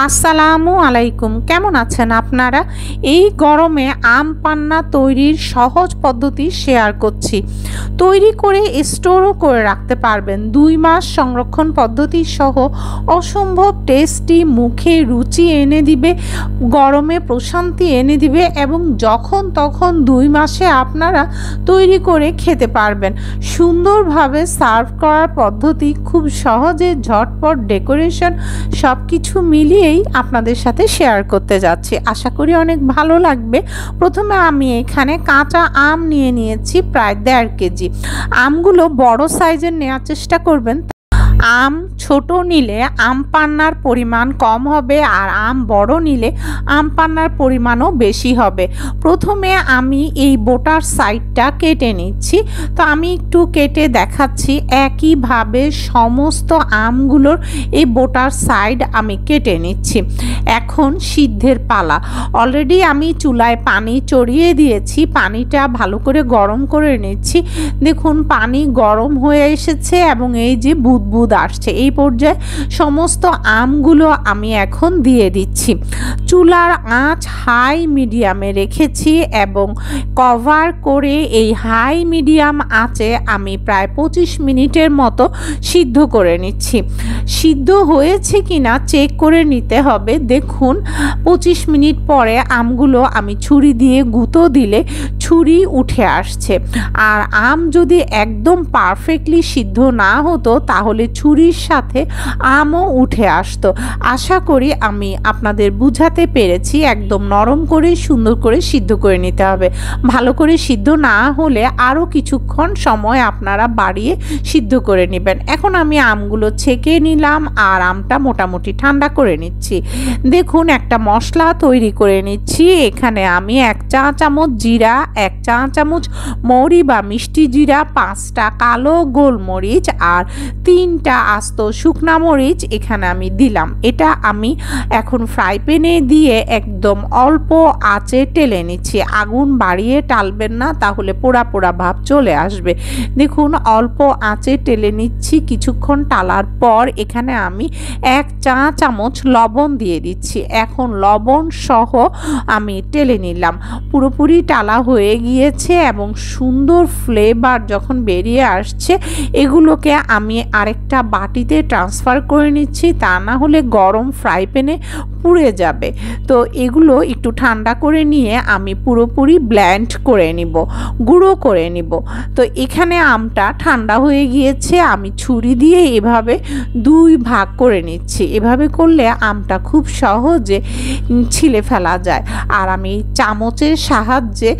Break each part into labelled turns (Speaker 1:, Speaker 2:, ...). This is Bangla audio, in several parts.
Speaker 1: আসসালামু আলাইকুম, কেমন আছেন আপনারা? এই গরমে আম পান্না তৈরির সহজ পদ্ধতি শেয়ার করছি। তৈরি করে স্টোরও করে রাখতে পারবেন। 2 মাস সংরক্ষণ পদ্ধতি সহ অসম্ভব টেস্টি, মুখে রুচি এনে দিবে, গরমে প্রশান্তি এনে দিবে এবং যখন তখন 2 মাসে আপনারা তৈরি করে খেতে পারবেন। সুন্দরভাবে সার্ভ করার পদ্ধতি, খুব সহজে ঝটপট ডেকোরেশন, সব কিছু মিলিয়েই আপনাদের সাথে শেয়ার করতে যাচ্ছি। আশা করি অনেক ভালো লাগবে। প্রথমে আমি এখানে কাঁচা আম নিয়েছি প্রায় 1.5 কেজি। আমগুলো বড় সাইজের নেওয়ার চেষ্টা করবেন। আম ছোট নিলে আম পান্নার পরিমাণ কম হবে, আর আম বড় নিলে আম পান্নার পরিমাণও বেশি হবে। প্রথমে আমি এই বোটার সাইডটা কেটে নিচ্ছি। তো আমি একটু কেটে দেখাচ্ছি। একইভাবে সমস্ত আমগুলোর এই বোটার সাইড আমি কেটে নিচ্ছি। এখন সিদ্ধের পালা। অলরেডি আমি চুলায় পানি চড়িয়ে দিয়েছি, পানিটা ভালো করে গরম করে নিচ্ছি। দেখুন পানি গরম হয়ে এসেছে এবং এই যে বুদবুদ আসছে। এই পর্যায়ে সমস্ত আমগুলো আমি এখন দিয়ে দিচ্ছি। চুলার আঁচ হাই মিডিয়ামে রেখেছি এবং কভার করে এই হাই মিডিয়াম আঁচে আমি প্রায় 25 মিনিটের মতো সিদ্ধ করে নিচ্ছি। সিদ্ধ হয়েছে কিনা চেক করে নিতে হবে। দেখুন 25 মিনিট পরে আমগুলো আমি ছুরি দিয়ে গুঁতো দিলে ছুরি উঠে আসছে। আর আম যদি একদম পারফেক্টলি সিদ্ধ না হতো তাহলে ছুরির সাথে আমও উঠে আসতো। আশা করি আমি আপনাদের বুঝাতে পেরেছি। একদম নরম করে সুন্দর করে সিদ্ধ করে নিতে হবে। ভালো করে সিদ্ধ না হলে আরও কিছুক্ষণ সময় আপনারা বাড়িয়ে সিদ্ধ করে নেবেন। এখন আমি আমগুলো ছেঁকে নিলাম আর আমটা মোটামুটি ঠান্ডা করে নিচ্ছি। দেখুন একটা মশলা তৈরি করে নিচ্ছি। এখানে আমি 1 চা চামচ জিরা, 1 চা চামচ মৌরি বা মিষ্টি জিরা, 5টা কালো গোলমরিচ আর 3টা আস্ত শুকনা মরিচ এখানে আমি দিলাম। এটা আমি এখন ফ্রাই প্যানে দিয়ে একদম অল্প আঁচে টেলে নিচ্ছি। আগুন বাড়িয়ে টালবেন না, তাহলে পোড়া পোড়া ভাব চলে আসবে। দেখুন অল্প আঁচে টেলে নিচ্ছি। কিছুক্ষণ টালার পর এখানে আমি 1 চা চামচ লবণ দিয়ে দিচ্ছি। এখন লবণ সহ আমি টেলে নিলাম। পুরোপুরি টালা হয়ে গিয়েছে এবং সুন্দর ফ্লেভার যখন বেরিয়ে আসছে, এগুলোকে আমি আরেকটা বাটিতে ট্রান্সফার করে নিচ্ছি, তা না হলে গরম ফ্রাই প্যানে পুড়ে যাবে। তো এগুলো একটু ঠান্ডা করে নিয়ে আমি পুরোপুরি ব্লেন্ড করে নিব, গুঁড়ো করে নিব। তো এখানে আমটা ঠান্ডা হয়ে গিয়েছে। আমি ছুরি দিয়ে এভাবে 2 ভাগ করে নিচ্ছি। এভাবে করলে আমটা খুব সহজে ছিলে ফেলা যায়। আর আমি চামচের সাহায্যে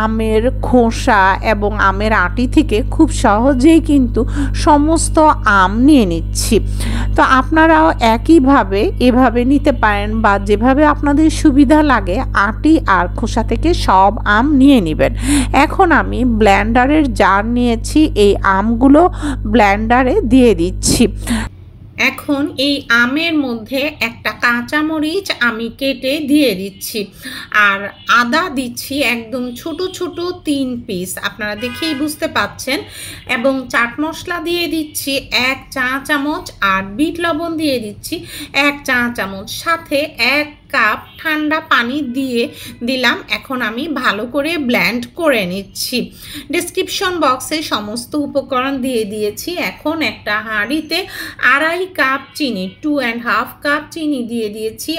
Speaker 1: আমের খোসা এবং আমের আঁটি থেকে খুব সহজেই কিন্তু সমস্ত আম নিয়ে নিচ্ছি। তো আপনারাও একইভাবে এভাবে নিতে পারেন বা যেভাবে আপনাদের সুবিধা লাগে আঁটি আর খোসা থেকে সব আম নিয়ে নেবেন। এখন আমি ব্লেন্ডারের জার নিয়েছি, এই আমগুলো ব্লেন্ডারে দিয়ে দিচ্ছি। এখন এই আমের মধ্যে একটা কাঁচামরিচ আমি কেটে দিয়ে দিচ্ছি আর আদা দিচ্ছি একদম ছোট ছোট 3 পিস, আপনারা দেখেই বুঝতে পাচ্ছেন। এবং চাট মশলা দিয়ে দিচ্ছি 1 চা চামচ আর বিট লবণ দিয়ে দিচ্ছি 1 চা চামচ, সাথে 1 কাপ ঠান্ডা পানি দিয়ে দিলাম। এখন আমি ভালো করে ব্লেন্ড করে নিচ্ছি। ডেসক্রিপশন বক্সে সমস্ত উপকরণ দিয়ে দিয়েছি। এখন একটা হাঁড়িতে 2.5 কাপ চিনি, 2.5 কাপ চিনি দিয়ে দিয়েছি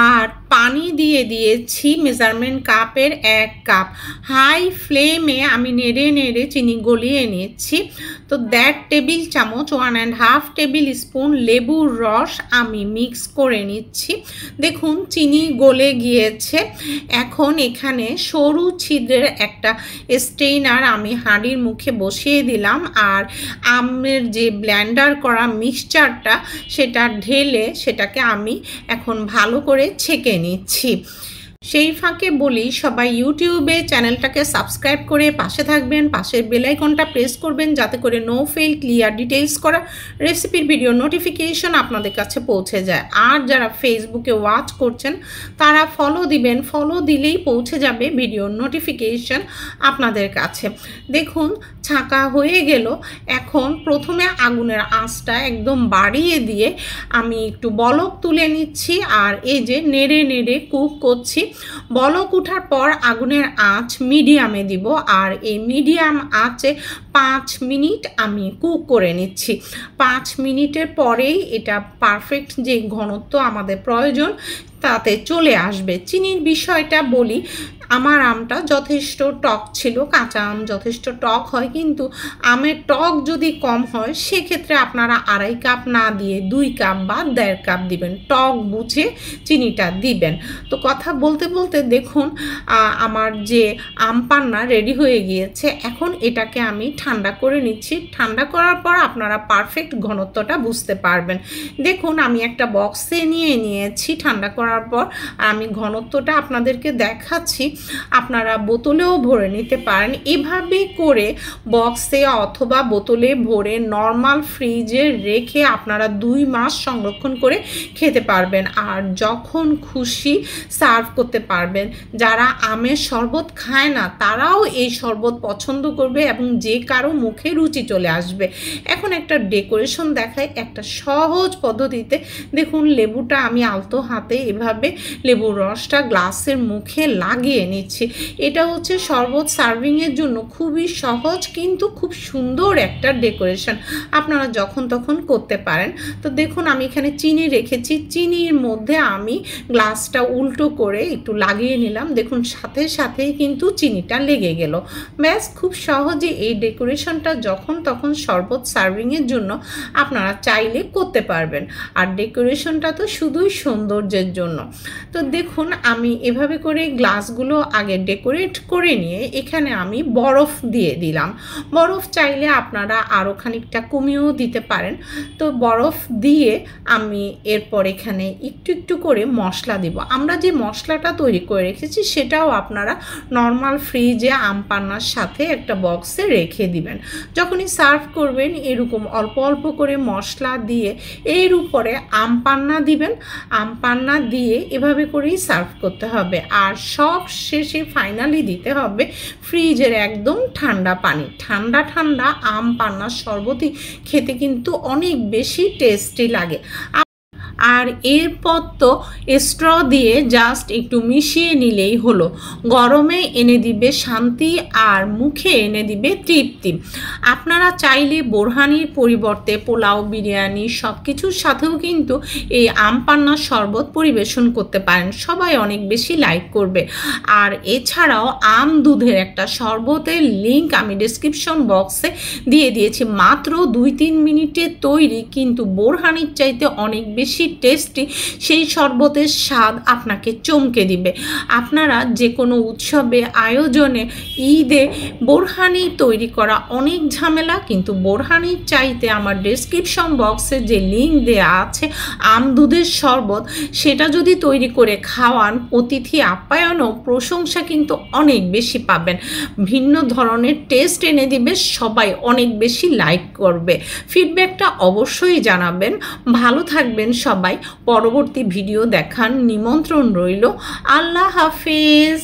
Speaker 1: আর পানি দিয়ে দিয়েছি মেজারমেন্ট কাপের 1 কাপ। হাই ফ্লেমে আমি নেড়ে নেড়ে চিনি গলিয়ে নিচ্ছি। তো 1.5 টেবিল চামচ, 1.5 টেবিল স্পুন লেবুর রস আমি মিক্স করে নিচ্ছি। দেখুন চিনি গলে গিয়েছে। এখন এখানে সরু ছিদ্রের একটা স্টেইনার আমি হাঁড়ির মুখে বসিয়ে দিলাম আর আমের যে ব্লেন্ডার করা মিক্সচারটা সেটা ঢেলে সেটাকে আমি এখন ভালো করে ছেঁকে নিচ্ছি। সেই ফাঁকে বলি, সবাই ইউটিউবে চ্যানেলটাকে সাবস্ক্রাইব করে পাশে থাকবেন, পাশের বেল আইকনটা প্রেস করবেন যাতে করে নো ফেল ক্লিয়ার ডিটেইলস করা রেসিপির ভিডিও নোটিফিকেশন আপনাদের কাছে পৌঁছে যায়। আর যারা ফেসবুকে ওয়াচ করছেন তারা ফলো দিবেন, ফলো দিলেই পৌঁছে যাবে ভিডিও নোটিফিকেশন আপনাদের কাছে। দেখুন ছাঁকা হয়ে গেল। এখন প্রথমে আগুনের আঁচটা একদম বাড়িয়ে দিয়ে আমি একটু বলক তুলে নিচ্ছি, আর এই যে নেড়ে নেড়ে কুক করছি। বলক ওঠার পর আগুনের আঁচ মিডিয়ামে দিব, আর এই মিডিয়াম আঁচে 5 মিনিট আমি কুক করে নিচ্ছি। 5 মিনিটের পরেই এটা পারফেক্ট যে ঘনত্ব আমাদের প্রয়োজন তাতে চলে আসবে। চিনির বিষয়টা বলি, আমার আমটা যথেষ্ট টক ছিল, কাঁচা আম যথেষ্ট টক হয়, কিন্তু আমের টক যদি কম হয় সেক্ষেত্রে আপনারা 2.5 কাপ না দিয়ে 2 কাপ বা 1.5 কাপ দিবেন, টক বুঝে চিনিটা দিবেন। তো কথা বলতে বলতে দেখুন আমার যে আম পান্না রেডি হয়ে গিয়েছে। এখন এটাকে আমি ঠান্ডা করে নিচ্ছি। ঠান্ডা করার পর আপনারা পারফেক্ট ঘনত্বটা বুঝতে পারবেন। দেখুন আমি একটা বক্সে নিয়ে নিয়েছি ঠান্ডা করার পর, আমি ঘনত্বটা আপনাদেরকে দেখাচ্ছি। আপনারা বোতলেও ভরে নিতে পারেন। এভাবে করে বক্সে অথবা বোতলে ভরে নর্মাল ফ্রিজে রেখে আপনারা 2 মাস সংরক্ষণ করে খেতে পারবেন, আর যখন খুশি সার্ভ করতে পারবেন। যারা আমের শরবত খায় না তারাও এই শরবত পছন্দ করবে এবং যে কারো মুখে রুচি চলে আসবে। এখন একটা ডেকোরেশন দেখাই একটা সহজ পদ্ধতিতে। দেখুন লেবুটা আমি আলতো হাতে এভাবে লেবুর রসটা গ্লাসের মুখে লাগিয়ে নিচ্ছি। এটা হচ্ছে শরবত সার্ভিংয়ের জন্য খুবই সহজ কিন্তু খুব সুন্দর একটা ডেকোরেশন, আপনারা যখন তখন করতে পারেন। তো দেখুন আমি এখানে চিনি রেখেছি, চিনির মধ্যে আমি গ্লাসটা উল্টো করে একটু লাগিয়ে নিলাম। দেখুন সাথে সাথেই কিন্তু চিনিটা লেগে গেল। ব্যাস খুব সহজে এই ডেকোরেশনটা যখন তখন শরবত সার্ভিংয়ের জন্য আপনারা চাইলে করতে পারবেন। আর ডেকোরেশনটা তো শুধুই সৌন্দর্যের জন্য। তো দেখুন আমি এভাবে করে গ্লাসগুলো আগে ডেকোরেট করে নিয়ে এখানে আমি বরফ দিয়ে দিলাম। বরফ চাইলে আপনারা আরও খানিকটা কমিয়েও দিতে পারেন। তো বরফ দিয়ে আমি এরপর এখানে একটু একটু করে মশলা দেব। আমরা যে মশলাটা তৈরি করে রেখেছি সেটাও আপনারা নর্মাল ফ্রিজে আম পান্নার সাথে একটা বক্সে রেখে দিবেন। যখনই সার্ভ করবেন এরকম অল্প অল্প করে মশলা দিয়ে এর উপরে আম পান্না দিবেন। আম পান্না দিয়ে এভাবে করেই সার্ভ করতে হবে। আর সব শেষে ফাইনালি দিতে হবে ফ্রিজের একদম ঠান্ডা পানি। ঠান্ডা ঠান্ডা আম পান্নার শরবতই খেতে কিন্তু অনেক বেশি টেস্টি লাগে। আর এরপর তো স্ট্র দিয়ে জাস্ট একটু মিশিয়ে নিলেই হলো। গরমে এনে দিবে শান্তি আর মুখে এনে দিবে তৃপ্তি। আপনারা চাইলে বোরহানির পরিবর্তে পোলাও, বিরিয়ানি সব কিছুর সাথেও কিন্তু এই আম পান্নার শরবত পরিবেশন করতে পারেন, সবাই অনেক বেশি লাইক করবে। আর এছাড়াও আম দুধের একটা শরবতের লিঙ্ক আমি ডেসক্রিপশন বক্সে দিয়ে দিয়েছি। মাত্র 2-3 মিনিটে তৈরি, কিন্তু বোরহানির চাইতে অনেক বেশি টেস্টি। সেই শরবতের স্বাদ আপনাকে চমকে দিবে। আপনারা যে কোনো উৎসবে, আয়োজনে, ঈদে বোরহানি তৈরি করা অনেক ঝামেলা, কিন্তু বোরহানির চাইতে আমার ডেসক্রিপশন বক্সে যে লিঙ্ক দেওয়া আছে আম দুধের শরবত, সেটা যদি তৈরি করে খাওয়ান অতিথি আপ্যায়নও প্রশংসা কিন্তু অনেক বেশি পাবেন। ভিন্ন ধরনের টেস্ট এনে দিবে, সবাই অনেক বেশি লাইক করবে। ফিডব্যাকটা অবশ্যই জানাবেন। ভালো থাকবেন সবাই। পরবর্তী ভিডিও দেখার নিমন্ত্রণ রইল। আল্লাহ হাফেজ।